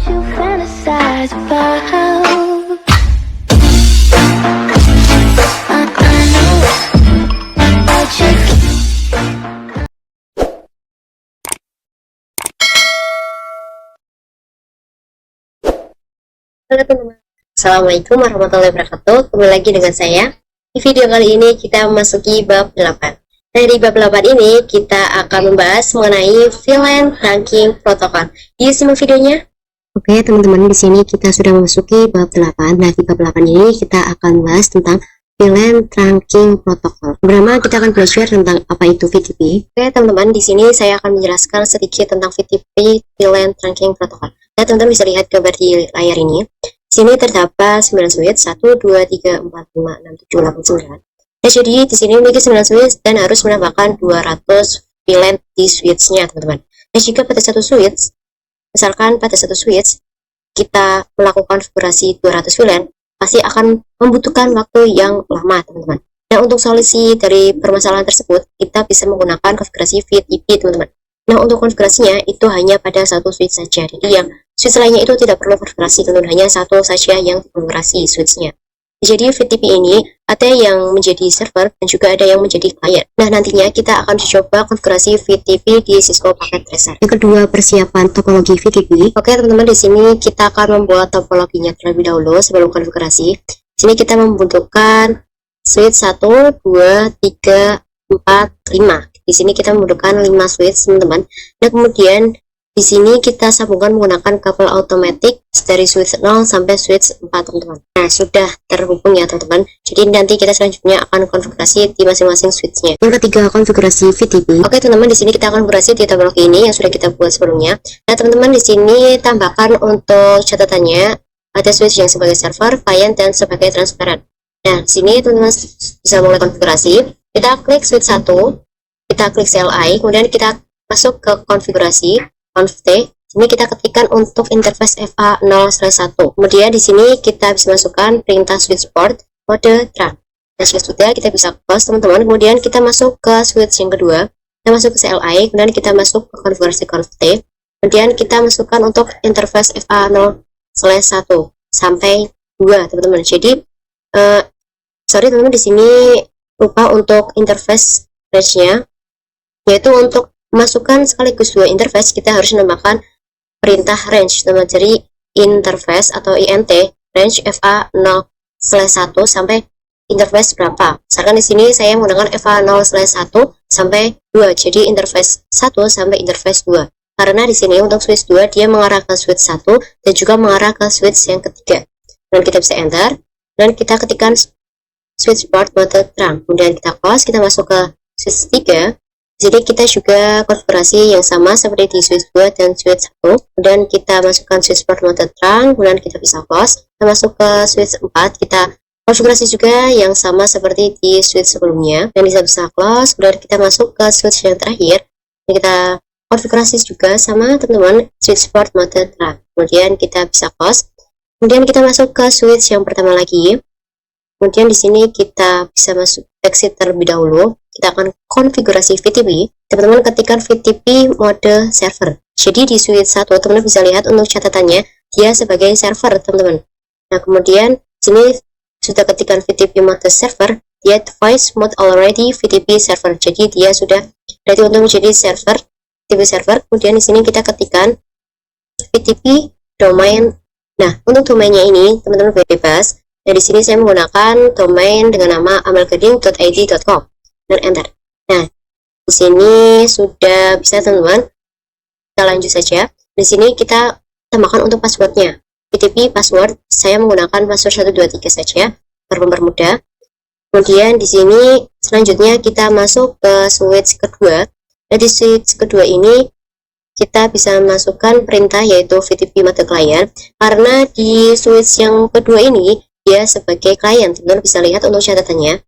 you fantasize about. I know what you. Halo teman-teman, Assalamualaikum warahmatullahi wabarakatuh. Kembali lagi dengan saya. Di video kali ini kita memasuki bab 8. Nah, di bab 8 ini kita akan membahas mengenai VLAN Trunking Protocol. Yuk simak videonya. Oke teman-teman, di sini kita sudah memasuki bab 8. Nah, di bab 8 ini kita akan membahas tentang VLAN Trunking Protocol. Pertama kita akan belajar tentang apa itu VTP. Oke teman-teman, di sini saya akan menjelaskan sedikit tentang VTP, VLAN Trunking Protocol. Nah, teman-teman bisa lihat gambar di layar ini. Di sini terdapat 9 switch, 1, 2, 3, 4, 5, 6, 7, 8, 9. Nah, jadi di sini memiliki 9 switch dan harus menambahkan 200 VLAN di switch-nya, teman-teman. Nah, jika pada satu switch, misalkan pada satu switch, kita melakukan konfigurasi 200 VLAN, pasti akan membutuhkan waktu yang lama, teman-teman. Nah, untuk solusi dari permasalahan tersebut, kita bisa menggunakan konfigurasi VTP, teman-teman. Nah, untuk konfigurasinya itu hanya pada satu switch saja. Jadi yang switch lainnya itu tidak perlu konfigurasi, teman-teman. Hanya satu saja yang konfigurasi switch-nya. Jadi VTP ini ada yang menjadi server dan juga ada yang menjadi client. Nah, nantinya kita akan coba konfigurasi VTP di Cisco Packet Tracer. Yang kedua, persiapan topologi VTP. Oke, teman-teman, di sini kita akan membuat topologinya terlebih dahulu sebelum konfigurasi. Di sini kita membutuhkan switch 1, 2, 3, 4, 5. Di sini kita membutuhkan 5 switch, teman-teman. Nah, kemudian di sini kita sambungkan menggunakan kabel otomatis dari switch 0 sampai switch 4, teman-teman. Nah, sudah terhubung ya, teman-teman. Jadi nanti kita selanjutnya akan konfigurasi di masing-masing switch-nya. Yang ketiga, konfigurasi VTP. Oke, teman-teman, di sini kita akan konfigurasi di topologi ini yang sudah kita buat sebelumnya. Nah, teman-teman, di sini tambahkan untuk catatannya ada switch yang sebagai server, client, dan sebagai transparent. Nah, di sini teman-teman bisa mulai konfigurasi. Kita klik switch 1, kita klik CLI, kemudian kita masuk ke konfigurasi. Conft. Ini kita ketikkan untuk interface FA0/1. Kemudian di sini kita bisa masukkan perintah switch port mode trunk. Nah, sudah kita bisa close, teman-teman. Kemudian kita masuk ke switch yang kedua. Kita masuk ke CLI, kemudian kita masuk ke konfigurasi conft. Kemudian kita masukkan untuk interface FA0/1 sampai 2, teman-teman. Jadi sorry teman-teman, di sini lupa untuk interface range-nya, yaitu untuk masukkan sekaligus dua interface kita harus menambahkan perintah range, teman-teman. Jadi interface atau int range FA0/1 sampai interface berapa. Misalkan di sini saya menggunakan FA0/1 sampai 2, jadi interface 1 sampai interface 2. Karena di sini untuk switch 2 dia mengarah ke switch 1 dan juga mengarah ke switch yang ketiga. Dan kita bisa enter dan kita ketikkan switch port mode trunk. Kemudian kita close, kita masuk ke switch 3. Jadi kita juga konfigurasi yang sama seperti di switch 2 dan switch 1. Kemudian kita masukkan switch port mode trunk, kemudian kita bisa close. Kita masuk ke switch 4, kita konfigurasi juga yang sama seperti di switch sebelumnya. Dan bisa close, kemudian kita masuk ke switch yang terakhir. Dan kita konfigurasi juga sama, teman-teman, switch port mode trunk. Kemudian kita bisa close. Kemudian kita masuk ke switch yang pertama lagi. Kemudian di sini kita bisa masuk exit terlebih dahulu. Kita akan konfigurasi VTP. Teman-teman ketikkan VTP mode server. Jadi di switch 1 teman-teman bisa lihat untuk catatannya dia sebagai server, teman-teman. Nah, kemudian sini sudah ketikkan VTP mode server, dia device mode already VTP server. Jadi dia sudah ready untuk menjadi server, VTP server. Kemudian di sini kita ketikkan VTP domain. Nah, untuk domainnya ini teman-teman bebas. Nah, di sini saya menggunakan domain dengan nama amalgading.id.com dan enter. Nah, di sini sudah bisa, teman-teman. Kita lanjut saja. Di sini kita tambahkan untuk passwordnya. VTP password saya menggunakan password 123 saja, mempermudah. Kemudian di sini selanjutnya kita masuk ke switch kedua. Nah, di switch kedua ini kita bisa masukkan perintah yaitu VTP mode client, karena di switch yang kedua ini dia sebagai klien, teman-teman bisa lihat untuk catatannya.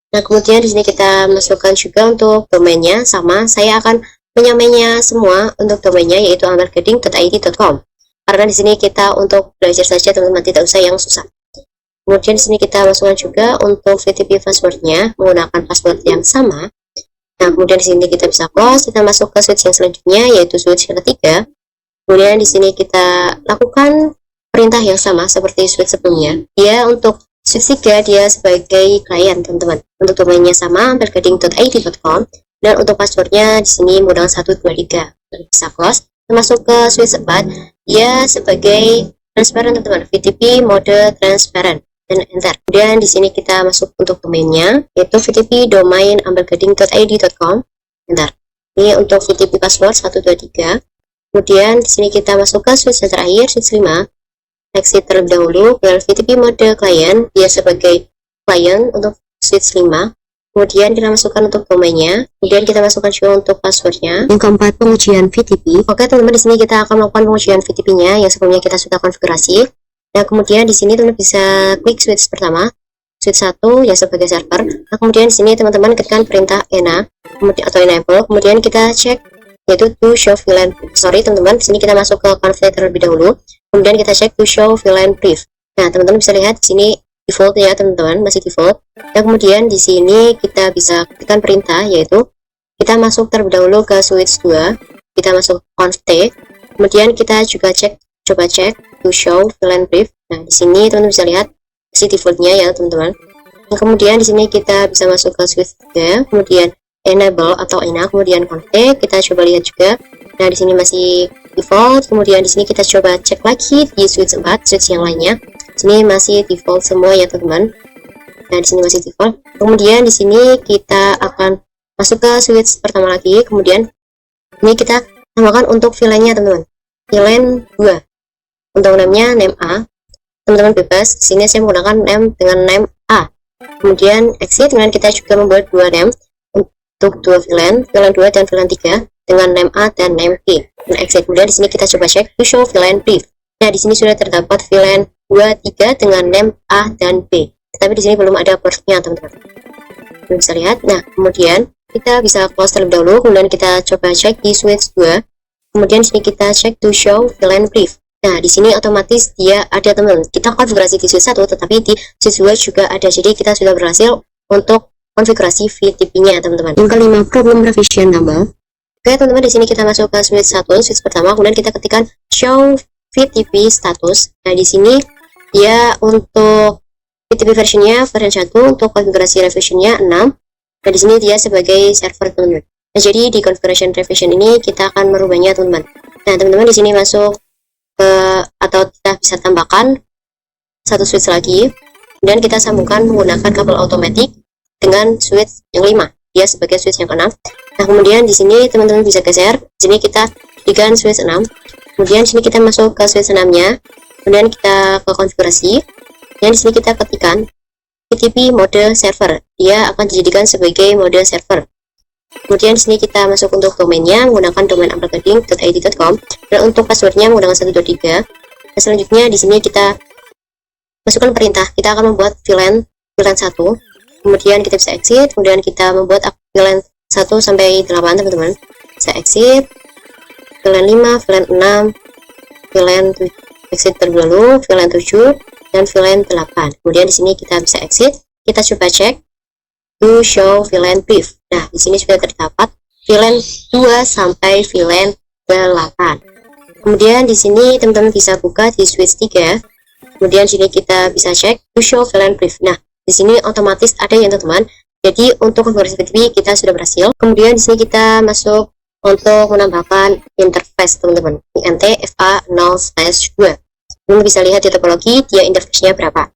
Nah, kemudian di sini kita masukkan juga untuk domainnya sama. Saya akan menyamainya semua untuk domainnya yaitu amalgading.id.com. Karena di sini kita untuk belajar saja, teman-teman, tidak usah yang susah. Kemudian di sini kita masukkan juga untuk VTP passwordnya menggunakan password yang sama. Nah, kemudian di sini kita bisa close. Kita masuk ke switch yang selanjutnya yaitu switch yang ketiga. Kemudian di sini kita lakukan perintah yang sama seperti switch sebelumnya. Dia untuk switch 3 dia sebagai klien, teman-teman. Untuk domainnya sama, ampelgading.id.com, dan untuk passwordnya di sini modal 123. Bisa close. Masuk ke switch 4, dia sebagai transparent, teman-teman. VTP mode transparent, dan enter. Kemudian di sini kita masuk untuk domainnya, yaitu VTP domain ampelgading.id.com, enter. Ini untuk VTP password 123. Kemudian di sini kita masuk ke switch yang terakhir, switch 5. Exit terlebih dahulu ke VTP mode klien, dia sebagai klien untuk switch 5. Kemudian kita masukkan untuk domainnya. Kemudian kita masukkan juga untuk passwordnya. Yang keempat, pengujian VTP. Oke, teman-teman, di sini kita akan melakukan pengujian VTP-nya yang sebelumnya kita sudah konfigurasi. Nah, kemudian di sini teman-teman bisa klik switch pertama, switch 1 yang sebagai server. Nah, kemudian di sini teman-teman ketikkan perintah ENA atau enable. Kemudian kita cek yaitu to show VLAN. Sorry teman-teman, di sini kita masuk ke config terlebih dahulu. Kemudian kita cek to show VLAN brief. Nah, teman-teman bisa lihat di sini default ya, teman-teman, masih default. Dan kemudian di sini kita bisa ketikkan perintah yaitu kita masuk terlebih dahulu ke switch 2. Kita masuk conf t. Kemudian kita juga coba cek to show VLAN brief. Nah, di sini teman-teman bisa lihat masih defaultnya ya, teman-teman. Nah, kemudian di sini kita bisa masuk ke switch 3. Kemudian enable atau ENA, kemudian config, kita coba lihat juga. Nah, di sini masih default. Kemudian di sini kita coba cek lagi di switch 4, switch yang lainnya. Di sini masih default semua ya, teman-teman. Nah, di sini masih default. Kemudian di sini kita akan masuk ke switch pertama lagi. Kemudian ini kita tambahkan untuk VLAN-nya, teman-teman. VLAN 2. Untuk namanya name A. Teman-teman bebas. Di sini saya menggunakan name dengan name A. Kemudian exit. Kemudian kita juga membuat dua name untuk dua VLAN 2 dan VLAN 3 dengan name A dan name B. Dan exit. Kemudian di sini kita coba cek to show VLAN brief. Nah, di sini sudah terdapat VLAN 2, 3 dengan name A dan B. Tetapi di sini belum ada portnya, teman-teman. Belum bisa lihat. Nah, kemudian kita bisa close terlebih dahulu. Kemudian kita coba cek di switch 2. Kemudian di sini kita cek to show VLAN brief. Nah, di sini otomatis dia ada, teman-teman. Kita konfigurasi di switch 1, tetapi di switch 2 juga ada. Jadi kita sudah berhasil untuk konfigurasi VTP-nya, teman-teman. Yang kelima, problem revision number. Oke, teman-teman, di sini kita masuk ke switch 1, switch pertama, kemudian kita ketikkan show VTP status. Nah, di sini dia untuk VTP versionnya versi 1, untuk konfigurasi revisionnya 6. Nah, di sini dia sebagai server, teman-teman. Nah, jadi di configuration revision ini kita akan merubahnya, teman-teman. Nah, teman-teman di sini masuk ke atau kita bisa tambahkan satu switch lagi. Kemudian kita sambungkan menggunakan kabel automatic dengan switch yang 5, dia sebagai switch yang ke-6. Nah, kemudian di sini teman-teman bisa geser. Di sini kita jadikan switch 6. Kemudian di sini kita masuk ke switch 6-nya. Kemudian kita ke konfigurasi. Dan di sini kita ketikkan VTP mode server. Dia akan dijadikan sebagai mode server. Kemudian di sini kita masuk untuk domainnya menggunakan domain ampelgading.id.com, dan untuk passwordnya menggunakan 123. Dan selanjutnya di sini kita masukkan perintah. Kita akan membuat VLAN 1. Kemudian kita bisa exit. Kemudian kita membuat VLAN 1 sampai 8, teman-teman. Bisa exit. VLAN 5, VLAN 6, VLAN 7, exit terlebih dahulu, VLAN 7 dan VLAN 8. Kemudian di sini kita bisa exit. Kita coba cek to show VLAN brief. Nah, di sini sudah terdapat VLAN 2 sampai VLAN 8. Kemudian di sini teman-teman bisa buka di switch 3. Kemudian di sini kita bisa cek to show VLAN brief. Nah, di sini otomatis ada ya, teman-teman. Jadi untuk konfigurasi VTP kita sudah berhasil. Kemudian di sini kita masuk untuk menambahkan interface, teman-teman. INT FA0/2. Teman bisa lihat di topologi dia interface-nya berapa.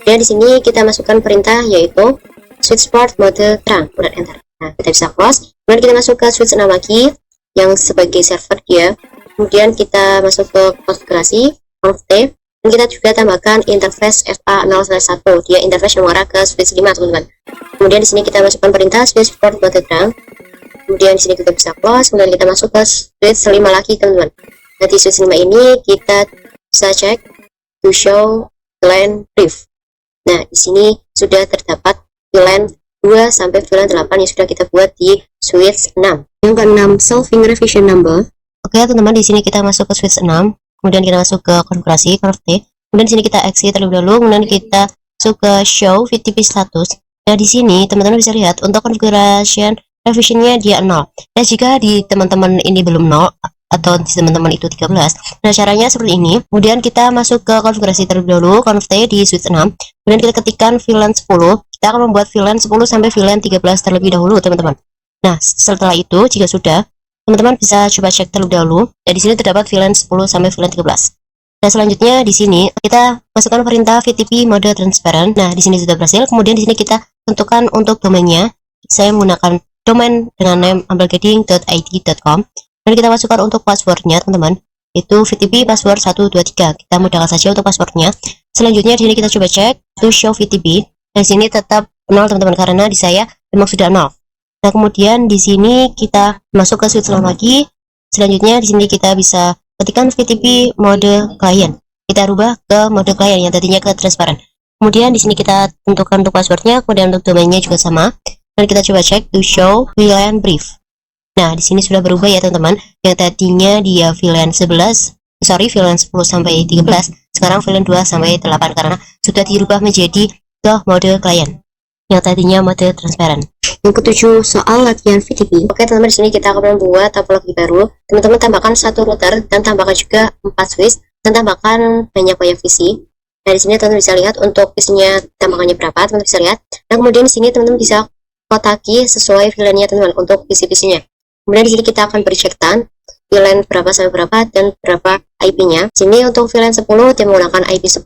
Dan di sini kita masukkan perintah yaitu switch port mode terang, kemudian enter. Nah, kita bisa close. Kemudian kita masuk ke switch 6 lagi yang sebagai server dia. Kemudian kita masuk ke konfigurasi conf t. Dan kita juga tambahkan interface FA0/1. Dia interface yang mengarah ke switch 5, teman-teman. Kemudian di sini kita masukkan perintah switch port mode terang. Kemudian di sini kita bisa close. Kemudian kita masuk ke switch 5 lagi, teman-teman. Nah, di switch 5 ini kita bisa cek to show VLAN brief. Nah, di sini sudah terdapat VLAN 2 sampai VLAN 8 yang sudah kita buat di switch 6. Yang ke-6, solving revision number. Oke, teman-teman, di sini kita masuk ke switch 6. Kemudian kita masuk ke konfigurasi conf t. Kemudian di sini kita exit terlebih dahulu. Kemudian kita masuk ke show VTP status. Nah, di sini teman-teman bisa lihat untuk configuration revisionnya dia 0. Nah, jika di teman-teman ini belum 0, atau di teman-teman itu 13. Nah, caranya seperti ini. Kemudian kita masuk ke konfigurasi terlebih dahulu, conf T di switch 6. Kemudian kita ketikkan VLAN 10. Kita akan membuat VLAN 10 sampai VLAN 13 terlebih dahulu, teman-teman. Nah, setelah itu jika sudah, teman-teman bisa coba cek terlebih dahulu. Dan di sini terdapat VLAN 10 sampai VLAN 13. Nah, selanjutnya di sini kita masukkan perintah VTP mode transparent. Nah, di sini sudah berhasil. Kemudian di sini kita tentukan untuk domainnya. Saya menggunakan domain dengan name ampelgading.id.com. Dan kita masukkan untuk passwordnya, teman-teman. Itu VTP password 123. Kita mudahkan saja untuk passwordnya. Selanjutnya di sini kita coba cek to show VTP. Dan di sini tetap 0, teman-teman, karena di saya memang sudah 0. Nah, kemudian di sini kita masuk ke switch 6 lagi. Selanjutnya di sini kita bisa ketikkan VTP mode client. Kita rubah ke mode client yang tadinya ke transparent. Kemudian di sini kita tentukan untuk passwordnya, kemudian untuk domainnya juga sama. Dan kita coba cek to show VLAN brief. Nah, di sini sudah berubah ya, teman-teman. Yang tadinya dia VLAN 10 sampai 13, sekarang VLAN 2 sampai 8 karena sudah dirubah menjadi ke mode client. Yang tadinya mode transparent. Yang ketujuh, soal latihan VTP. Oke, teman-teman, di sini kita akan membuat topologi baru. Teman-teman tambahkan 1 router dan tambahkan juga 4 switch dan tambahkan banyak VC. Nah, di sini teman-teman bisa lihat untuk switch-nya tambahkannya berapa, teman-teman bisa lihat. Dan kemudian di sini teman-teman bisa kotaki sesuai VLAN-nya, teman-teman, untuk PC-PC-nya. Kemudian di sini kita akan beri-checkan VLAN berapa sampai berapa dan berapa IP-nya. Sini untuk VLAN 10 dia menggunakan IP 10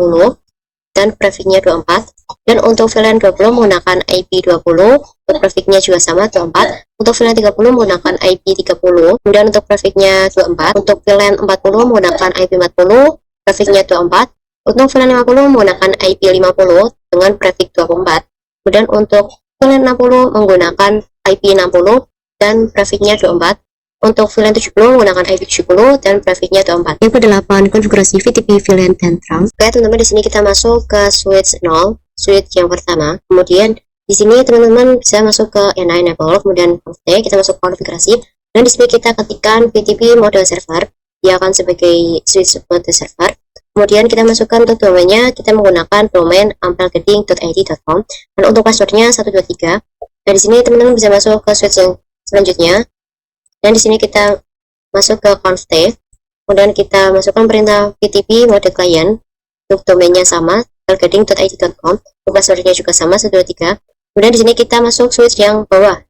dan prefix-nya 24. Dan untuk VLAN 20 menggunakan IP 20, untuk prefix-nya juga sama 24. Untuk VLAN 30 menggunakan IP 30, kemudian untuk prefix-nya 24. Untuk VLAN 40 menggunakan IP 40, prefix-nya 24. Untuk VLAN 50 menggunakan IP 50 dengan prefix 24. Kemudian untuk VLAN 60 menggunakan IP 60 dan prefix-nya 24. Untuk VLAN 70 menggunakan IP 70 dan prefix-nya 24. Yang ke-8, konfigurasi VTP VLAN dan trunk. Oke, teman-teman, di sini kita masuk ke switch 0, switch yang pertama. Kemudian di sini teman-teman bisa masuk ke enable, kemudian conf T, kita masuk konfigurasi. Dan di sini kita ketikkan VTP mode server, dia akan sebagai switch mode server. Kemudian kita masukkan untuk domainnya, kita menggunakan domain ampelgading.id.com dan untuk passwordnya 123. Dan di sini teman-teman bisa masuk ke switch yang selanjutnya. Dan di sini kita masuk ke conf T, kemudian kita masukkan perintah VTP mode client. Untuk domainnya sama, ampelgading.id.com, untuk passwordnya juga sama 123. Kemudian di sini kita masuk switch yang bawah,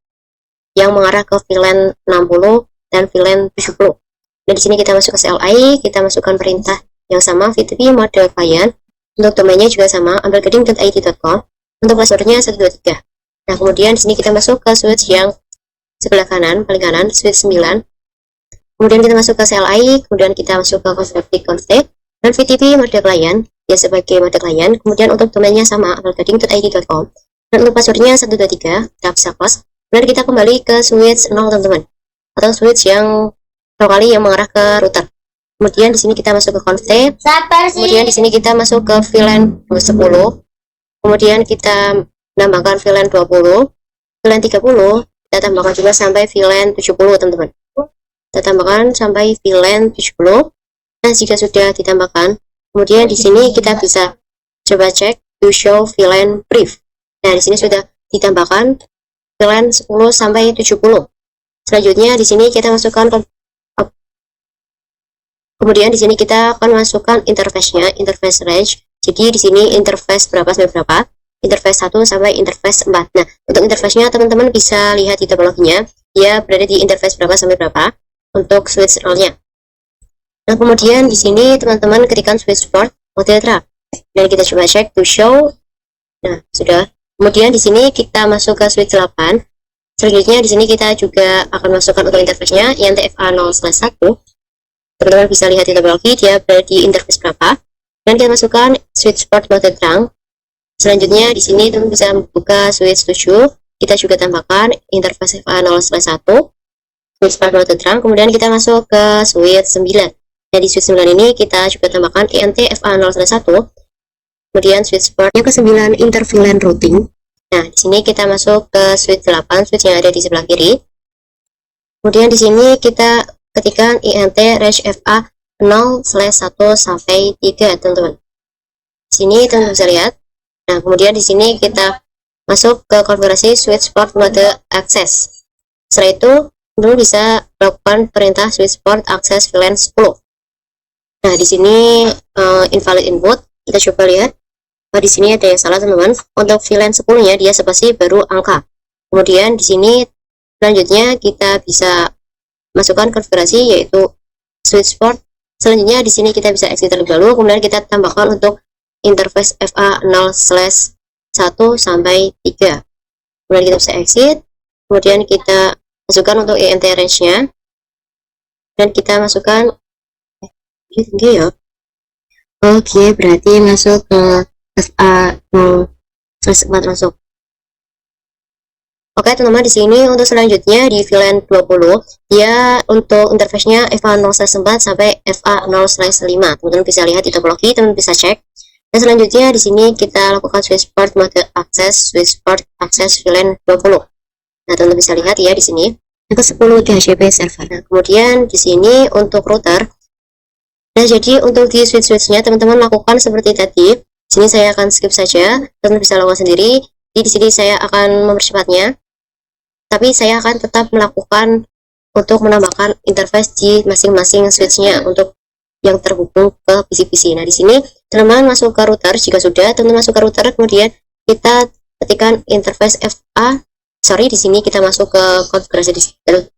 yang mengarah ke VLAN 60 dan VLAN 70. Dan di sini kita masuk ke CLI, kita masukkan perintah yang sama VTP mode client. Untuk domainnya juga sama, ampelgading.id.com, untuk passwordnya 123. Nah, kemudian di sini kita masuk ke switch yang sebelah kanan, paling kanan, switch 9. Kemudian kita masuk ke CLI, kemudian kita masuk ke conf T dan VTP mode client, ya sebagai mode client. Kemudian untuk domainnya sama, ampelgading.id.com, dan untuk passwordnya 123, kita bisa close. Kemudian kita kembali ke switch 0, teman-teman, atau switch yang lokali yang mengarah ke router. Kemudian di sini kita masuk ke conf T, kemudian di sini kita masuk ke VLAN 10, kemudian kita menambahkan VLAN 20, VLAN 30, kita tambahkan juga sampai VLAN 70, teman-teman. Kita tambahkan sampai VLAN 70. Nah, jika sudah ditambahkan, kemudian di sini kita bisa coba cek to show VLAN brief. Nah, di sini sudah ditambahkan VLAN 10 sampai 70. Selanjutnya di sini kita masukkan, kemudian di sini kita akan masukkan interface-nya, interface range. Jadi di sini interface berapa sampai berapa, interface 1 sampai interface 4. Nah, untuk interface-nya teman-teman bisa lihat di topologinya, dia berada di interface berapa sampai berapa untuk switch 0-nya. Nah, kemudian di sini teman-teman ketikkan switch port mode track. Dan kita coba cek to show. Nah, sudah. Kemudian di sini kita masuk ke switch 8. Selanjutnya di sini kita juga akan masukkan untuk interface-nya yang TFA 0/1. Teman-teman bisa lihat di topologi dia berada di interface berapa. Dan kita masukkan switch port mode trunk. Selanjutnya di sini teman bisa membuka switch 7. Kita juga tambahkan interface FA 0/1, switch port mode trunk. Kemudian kita masuk ke switch 9. Nah, di switch 9 ini kita juga tambahkan INT FA 0/1. Kemudian switch port yang ke-9 interVLAN routing. Nah, di sini kita masuk ke switch 8, switch yang ada di sebelah kiri. Kemudian di sini kita ketikkan INT range FA 0/1 sampai 3, teman-teman. Di sini teman bisa lihat. Nah, kemudian di sini kita masuk ke konfigurasi switch port mode access. Setelah itu, dulu bisa melakukan perintah switchport access VLAN 10. Nah, di sini invalid input. Kita coba lihat. Di sini ada yang salah, teman-teman. Untuk VLAN 10-nya dia spasi baru angka. Kemudian di sini selanjutnya kita bisa masukkan konfigurasi yaitu switchport. Selanjutnya di sini kita bisa exit terlebih dahulu, kemudian kita tambahkan untuk interface FA0/1 sampai 3. Kemudian kita bisa exit, kemudian kita masukkan untuk ENT range-nya, dan kita masukkan tinggi ya. Oke, berarti masuk ke FA0/4 masuk. Oke, teman-teman, di sini untuk selanjutnya di VLAN 20 dia untuk interface-nya FA0/4 sampai FA0/5. Teman-teman bisa lihat di topologi, teman-teman bisa cek. Dan selanjutnya di sini kita lakukan switchport mode switchport access VLAN 20. Nah, teman-teman bisa lihat ya di sini ke 10 DHCP server. Nah, kemudian di sini untuk router. Nah, jadi untuk di switch-switchnya teman-teman lakukan seperti tadi. Di sini saya akan skip saja, teman-teman bisa lakukan sendiri. Di sini saya akan mempercepatnya. Tapi saya akan tetap melakukan untuk menambahkan interface di masing-masing switchnya untuk yang terhubung ke PC-PC. Nah, di sini teman-teman masuk ke router. Jika sudah, teman-teman masuk ke router, kemudian kita ketikkan interface di sini kita masuk ke konfigurasi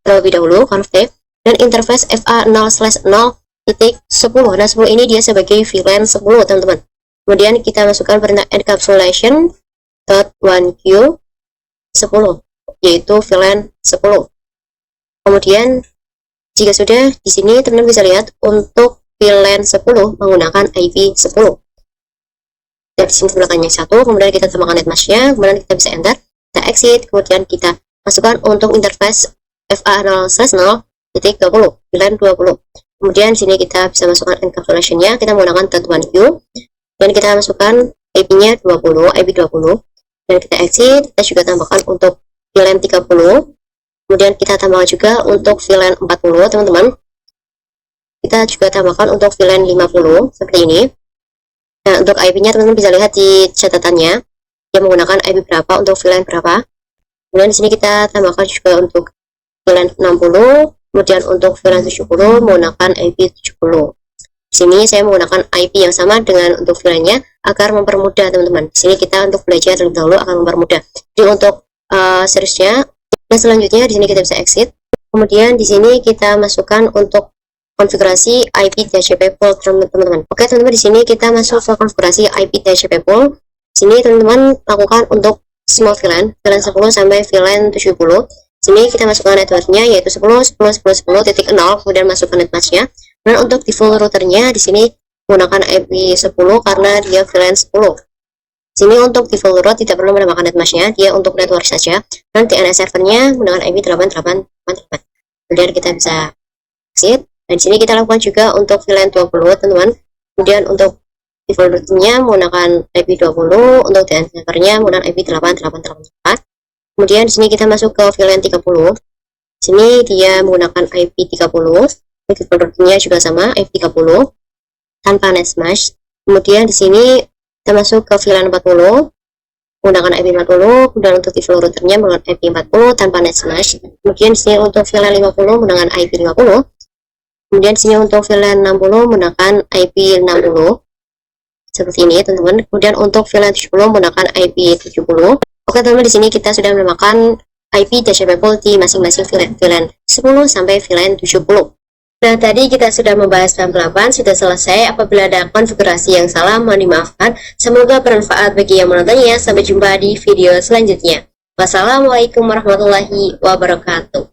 terlebih dahulu, config, dan interface FA0/0.10. Nah, 10 ini dia sebagai VLAN 10, teman-teman. Kemudian kita masukkan perintah encapsulation.1q 10, yaitu VLAN 10. Kemudian jika sudah, di sini teman-teman bisa lihat untuk VLAN 10 menggunakan IP 10. Dan di sini belakangnya 1, kemudian kita tambahkan netmask-nya, kemudian kita bisa enter, kita exit, kemudian kita masukkan untuk interface FA0/0.20 VLAN 20. Kemudian di sini kita bisa masukkan encapsulation-nya, kita menggunakan .1q, dan kita masukkan IP-nya 20, IP 20, dan kita exit. Kita juga tambahkan untuk VLAN 30, kemudian kita tambahkan juga untuk VLAN 40, teman-teman. Kita juga tambahkan untuk VLAN 50 seperti ini. Nah, untuk IP-nya teman-teman bisa lihat di catatannya, dia menggunakan IP berapa untuk VLAN berapa. Kemudian di sini kita tambahkan juga untuk VLAN 60, kemudian untuk VLAN 70 menggunakan IP 70. Di sini saya menggunakan IP yang sama dengan untuk VLAN-nya agar mempermudah, teman-teman. Di sini kita untuk belajar terlebih dahulu akan mempermudah. Jadi untuk seriesnya, dan selanjutnya di sini kita bisa exit. Kemudian di sini kita masukkan untuk konfigurasi IP DHCP pool, teman-teman. Oke, teman-teman, di sini kita masuk ke konfigurasi IP DHCP pool. Di sini teman-teman lakukan untuk semua VLAN 10 sampai VLAN 70. Sini kita masukkan networknya yaitu 10.10.10.0, kemudian masukkan netmask-nya. Dan untuk default routernya di sini menggunakan IP 10 karena dia VLAN 10. Sini untuk default route tidak perlu menambahkan netmask-nya, dia untuk network saja. Dan DNS servernya menggunakan IP 8888. Kemudian kita bisa exit. Dan di sini kita lakukan juga untuk VLAN 20, teman-teman. Kemudian untuk default route-nya menggunakan IP 20, untuk DNS servernya menggunakan IP 8884. Kemudian di sini kita masuk ke VLAN 30. Sini dia menggunakan IP 30. Default route-nya juga sama, IP 30 tanpa netmask. Kemudian di sini kita masuk ke VLAN 40 menggunakan IP 40. Kemudian untuk default routernya menggunakan IP 40 tanpa netmask. Kemudian di sini untuk VLAN 50 menggunakan IP 50. Kemudian di sini untuk VLAN 60 menggunakan IP 60. Seperti ini, teman-teman. Kemudian untuk VLAN 70 menggunakan IP 70. Oke, teman-teman, di sini kita sudah menambahkan IP DHCP pool di masing-masing VLAN 10 sampai VLAN 70. Nah, tadi kita sudah membahas tahapan sudah selesai. Apabila ada konfigurasi yang salah, mohon dimaafkan. Semoga bermanfaat bagi yang menontonnya. Sampai jumpa di video selanjutnya. Wassalamualaikum warahmatullahi wabarakatuh.